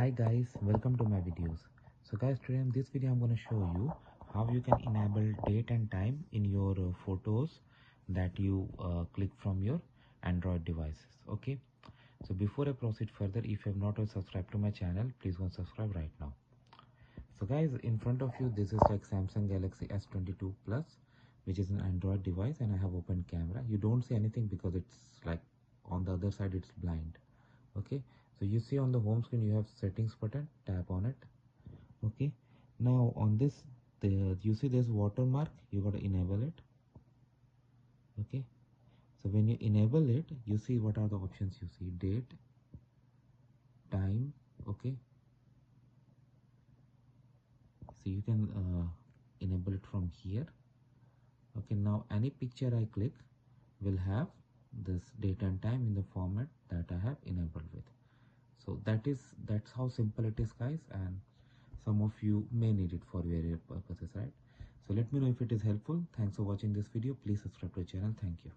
Hi guys, welcome to my videos. So guys, today in this video I'm going to show you how you can enable date and time in your photos that you click from your Android devices. Okay, so before I proceed further, if you have not yet subscribed to my channel, please go and subscribe right now. So guys, in front of you this is like Samsung Galaxy S22 Plus, which is an Android device, and I have opened camera. You don't see anything because it's like on the other side it's blind. Okay, so you see on the home screen you have settings button, tap on it. Okay, now on this you see this watermark, you got to enable it. Okay, so when you enable it, you see what are the options. You see date, time. Okay, so you can enable it from here. Okay, now any picture I click will have this date and time in the format that I have enabled with. So that's how simple it is, guys, and some of you may need it for various purposes, right? So let me know if it is helpful. Thanks for watching this video. Please subscribe to the channel. Thank you.